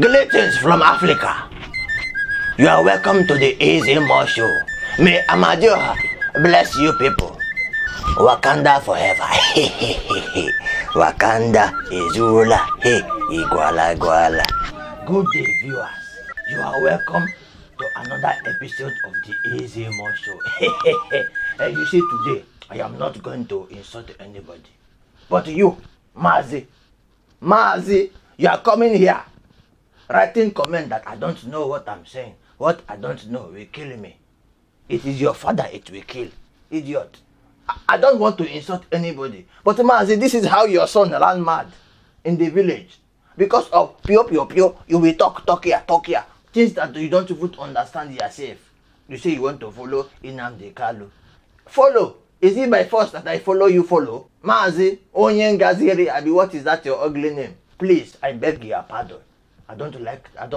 Greetings from Africa. You are welcome to the Easy More Show. May Amadio bless you people. Wakanda forever. Wakanda is ruler. Hey, Iguala Iguala. Good day, viewers. You are welcome to another episode of the Easy More Show. You see, today I am not going to insult anybody, but you, Mazi, you are coming here writing comment that I don't know what I'm saying. What I don't know will kill me. It is your father it will kill. Idiot. I don't want to insult anybody. But Mazi, this is how your son ran mad in the village. Because of pure, you will talk here. Things that you don't even understand yourself. You say you want to follow Nnamdi Kanu. Follow. Is it by force that I follow you follow? Mazi, Onyengaziri, what is that your ugly name? Please, I beg your pardon. I don't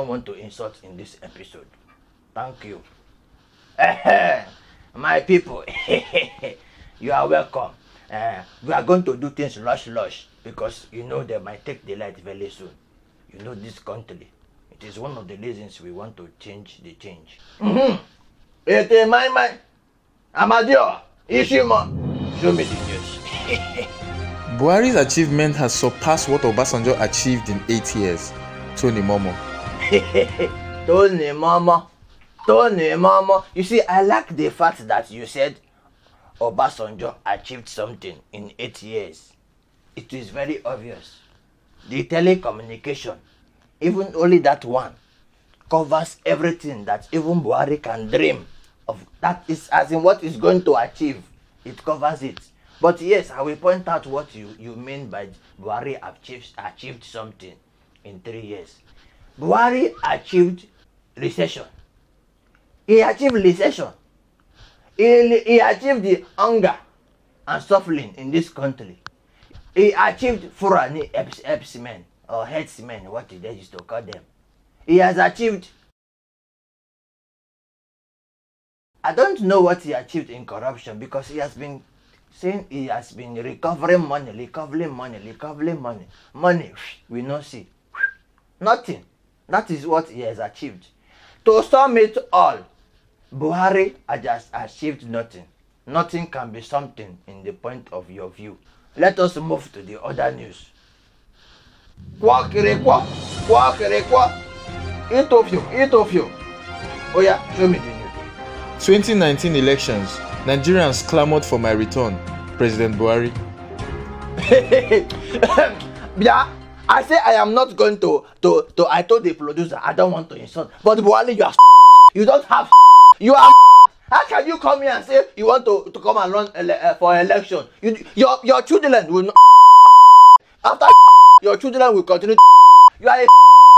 want to insult in this episode. Thank you. My people, you are welcome. We are going to do things lush because you know they might take the light very soon. You know this country. It is one of the reasons we want to change the change. My Amadio, Ishimo, show me the news. Buhari's achievement has surpassed what Obasanjo achieved in 8 years. Tony Momo. Tony Momo. You see, I like the fact that you said Obasanjo achieved something in 8 years. It is very obvious. The telecommunication, even only that one, covers everything that even Buhari can dream of. That is as in what is going to achieve. It covers it. But yes, I will point out what you mean by Buhari achieved something in 3 years. Buhari achieved recession. He achieved recession. He achieved the hunger and suffering in this country. He achieved Fulani herdsmen or headsmen, what did they used to call them. He has achieved, I don't know what he achieved in corruption because he has been saying he has been recovering money. Money, we not see. Nothing. That is what he has achieved. To sum it all, Buhari has achieved nothing. Nothing can be something in the point of your view. Let us move to the other news. Eat of you. Oh yeah, show me the news. 2019 elections. Nigerians clamored for my return. President Buhari. Yeah, I say I am not going to I told the producer I don't want to insult. But Buhari, you are you don't have you are. How can you come here and say you want to come and run for election? Your children will not. After your children will continue. You are a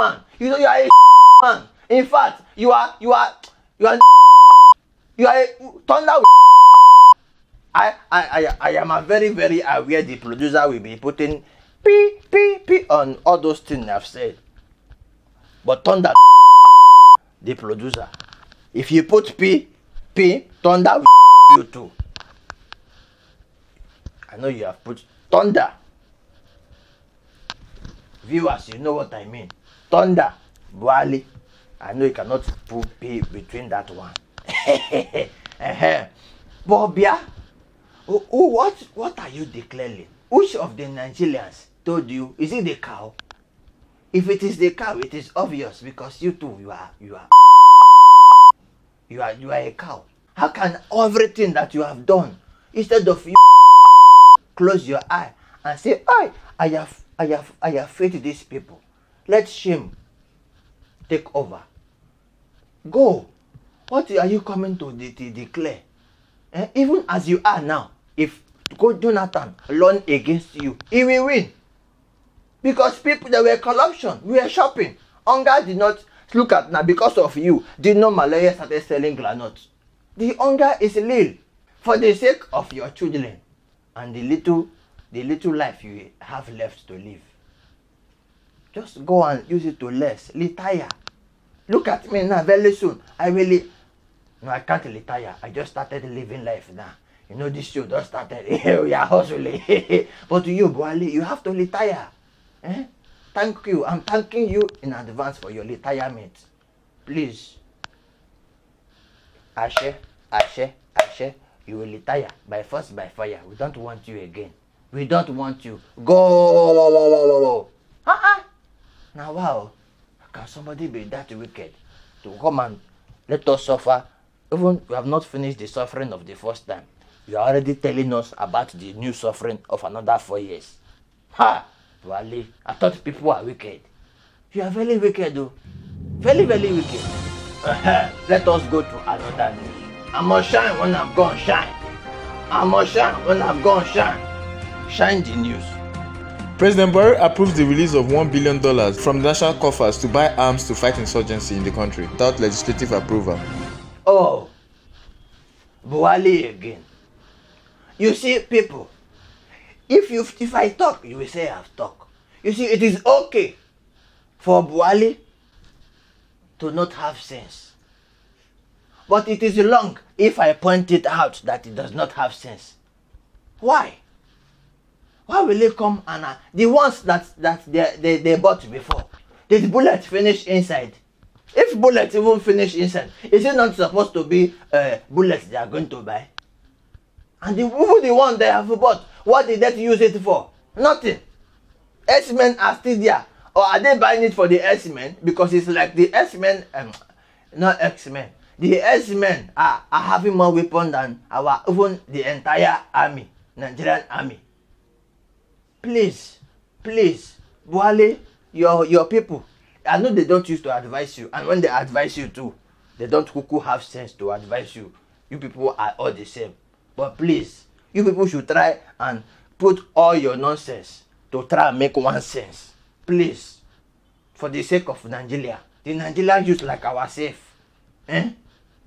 man. You know you are a man. In fact, you are a thunder. I am very aware the producer will be putting P on all those things I've said. But thunder the producer. If you put P, thunder you too. I know you have put thunder. Viewers, you know what I mean. Thunder, Buhari. I know you cannot put P between that one. Bobia, what are you declaring? Which of the Nigerians told you? Is it the cow? If it is the cow, it is obvious because you too, you are a cow. How can everything that you have done, instead of you close your eye and say, I have faith these people. Let shame take over. Go. What are you coming to declare? Even as you are now, if Jonathan run against you, he will win. Because people, there were corruption, we were shopping. Hunger did not, look at now, because of you, did not Malaria started selling granuts. The hunger is real. For the sake of your children and the little life you have left to live. Just go and use it to less. Retire. Look at me now, very soon. No, I can't retire. I just started living life now. You know, this show just started. We are hustling. But you, Buhari, you have to retire. Thank you. I'm thanking you in advance for your retirement. Please. Ashe, Ashe, Ashe, you will retire by force, by fire. We don't want you again. We don't want you. Go. Now, wow. Can somebody be that wicked to come and let us suffer? Even we have not finished the suffering of the first time. You are already telling us about the new suffering of another 4 years. Ha! Wale, I thought people are wicked. You are very wicked, though. Very, very wicked. Let us go to another news. I must shine when I'm gone shine. I must shine when I'm gone shine. Shine the news. President Buhari approved the release of $1 billion from the national coffers to buy arms to fight insurgency in the country without legislative approval. Oh, Buhari again. You see, people, if I talk, you will say I've talked. You see, it is okay for Buhari to not have sense. But it is wrong if I point it out that it does not have sense. Why? Why will they come and the ones that they bought before? Did bullet finish inside? If bullets even finish inside, is it not supposed to be bullets they are going to buy? And even the one they have bought, what did they use it for? Nothing. X-Men are still there. Or are they buying it for the X-Men? Because it's like the X-Men, not X-Men. The X-Men are having more weapons than even the entire army, Nigerian army. Please, Buhari, your people, I know they don't used to advise you, and when they advise you too, they don't have sense to advise you. You people are all the same. But please, you people should try and put all your nonsense to try and make one sense. Please, for the sake of Nigeria, the Nigerian youth like ourselves,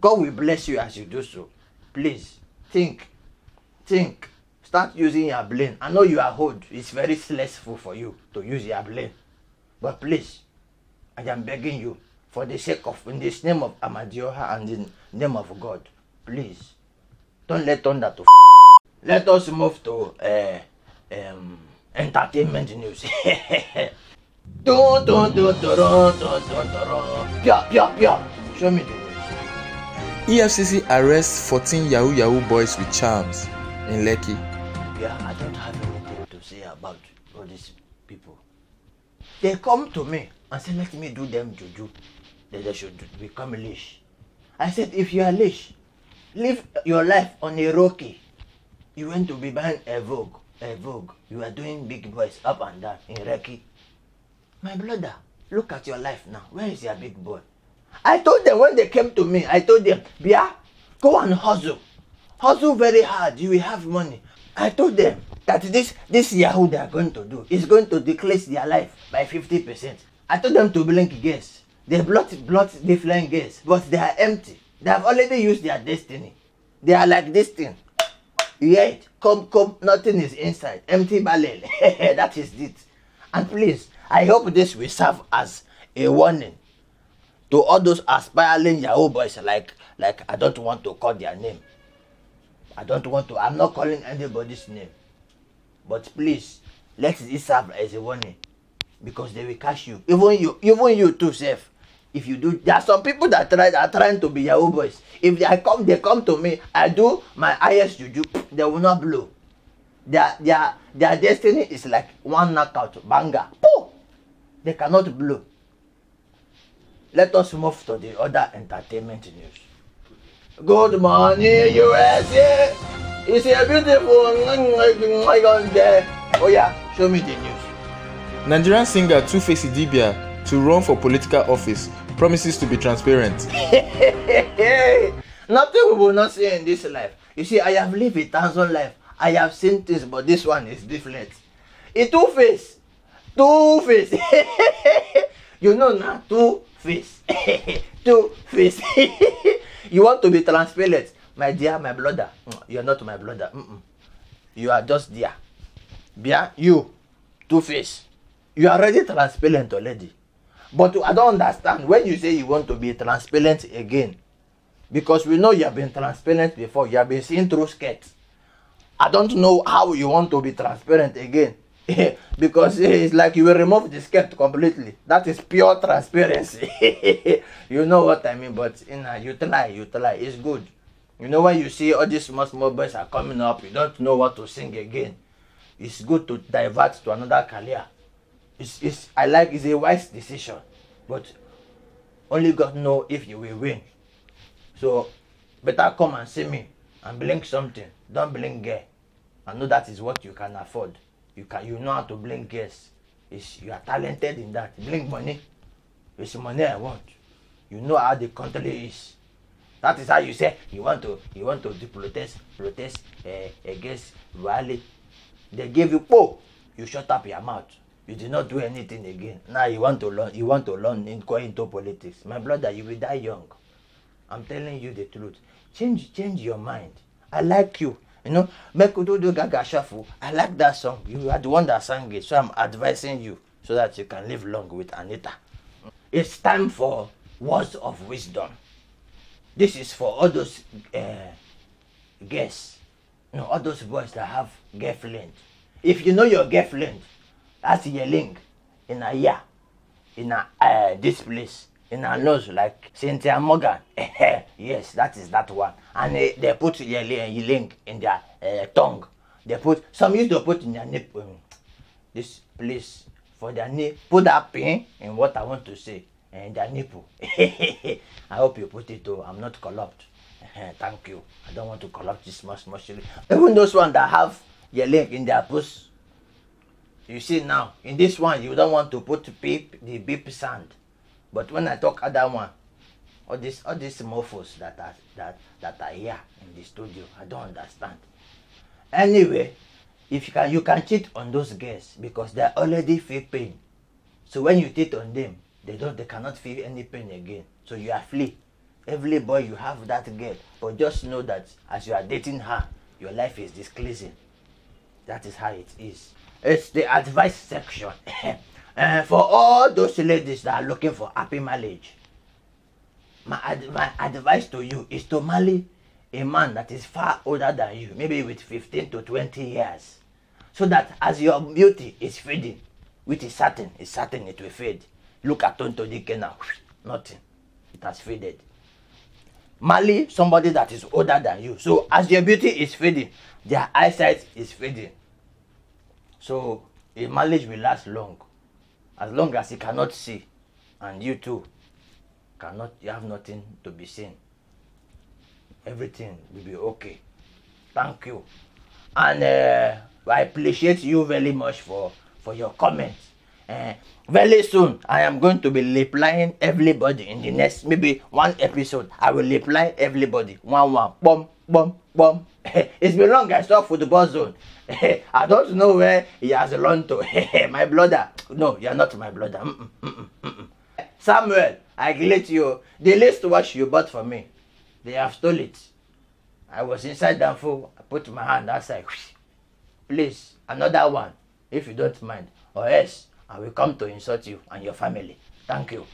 God will bless you as you do so. Please, think. Start using your brain. I know you are old. It's very stressful for you to use your brain. But please, I am begging you, for the sake of, in this name of Amadioha and in the name of God, please, don't let thunder to Let us move to entertainment news. Show me the news. EFCC arrests 14 Yahoo boys with charms in Lekki. Yeah, I don't have anything to say about all these people. They come to me and say, let me do them juju. That they should become leash. I said, if you are leash, live your life on a rocky. You went to be buying a Vogue. You are doing big boys up and down in Rekki. My brother, look at your life now. Where is your big boy? I told them when they came to me, I told them, Bia, go and hustle. Hustle very hard, you will have money. I told them that this Yahoo they are going to do is going to decrease their life by 50%. I told them to blink gas. They blot different gas, but they are empty. They have already used their destiny. They are like this thing. Yet, come, nothing is inside. Empty barrel. That is it. And please, I hope this will serve as a warning to all those aspiring Yahoo boys like I don't want to call their name. I'm not calling anybody's name. But please, let this serve as a warning. Because they will catch you. Even you too, safe. If you do, there are some people that are trying to be Yahoo boys. If they come to me, I do my highest juju, they will not blow. Their destiny is like one knockout banger. Pooh! They cannot blow. Let us move to the other entertainment news. Good morning, USA. It's a beautiful day. Oh yeah, show me the news. Nigerian singer Two-Face Idibia to run for political office promises to be transparent. Nothing we will not see in this life. You see, I have lived 1,000 lives. I have seen things, but this one is different. A Two-Face. You know now, Two-Face. Two-Face. You want to be transparent, my dear, my brother. You're not my brother. You are just there. Bia, you, Two-Face. You are already transparent already. But I don't understand when you say you want to be transparent again. Because we know you have been transparent before. You have been seen through skirts. I don't know how you want to be transparent again. Because it's like you will remove the skirt completely. That is pure transparency. You know what I mean? But you try. It's good. You know, when you see all these small boys are coming up, you don't know what to sing again. It's good to divert to another career. It's a wise decision, but only God know if you will win. So better come and see me and blink something. Don't blink girl. I know that is what you can afford. You know how to blink girls. You are talented in that. Blink money. It's money I want. You know how the country is. That is how you say you want to do protest against Rally. They gave you you shut up your mouth. You did not do anything again. Now you want to learn and go into politics. My brother, you will die young. I'm telling you the truth. Change your mind. I like you. You know, make do Gaga Shuffle. I like that song. You are the one that sang it, so I'm advising you so that you can live long with Anita. It's time for words of wisdom. This is for all those girls, all those boys that have girlfriend. If you know your girlfriend, that's yelling in a year, in this place, in a nose like Cynthia Morgan. Yes, that is that one. And they put yelling in their tongue. Some used to put in their nipple. This place for their nipple. Put that pin in what I want to say. And their nipple. I hope you put it too. I'm not corrupt. Thank you. I don't want to corrupt this much. Even those ones that have yelling in their puss. You see now, in this one, you don't want to put the beep sound. But when I talk other one, all these mofos that are here in the studio, I don't understand. Anyway, if you can cheat on those girls because they already feel pain. So when you cheat on them, they cannot feel any pain again. So you are free. Every boy you have that girl, but just know that as you are dating her, your life is disclosing. That is how it is. It's the advice section. For all those ladies that are looking for happy marriage, my advice to you is to marry a man that is far older than you, maybe with 15 to 20 years. So that as your beauty is fading, which is certain it will fade. Look at Tonto Dike now, nothing. It has faded. Marry somebody that is older than you. So as your beauty is fading, their eyesight is fading. So a marriage will last long. As long as you cannot see, and you too you have nothing to be seen. Everything will be okay. Thank you. And I appreciate you very much for your comments. Very soon, I am going to be replying everybody in the next, maybe one episode. I will reply everybody. One. Boom. It's been long I saw Football Zone. I don't know where he has run to. My brother. No, you are not my brother. Samuel, I greet you. The list watch you bought for me, they have stolen it. I was inside Danfo. I put my hand outside. Please, another one, if you don't mind. Or else, I will come to insult you and your family. Thank you.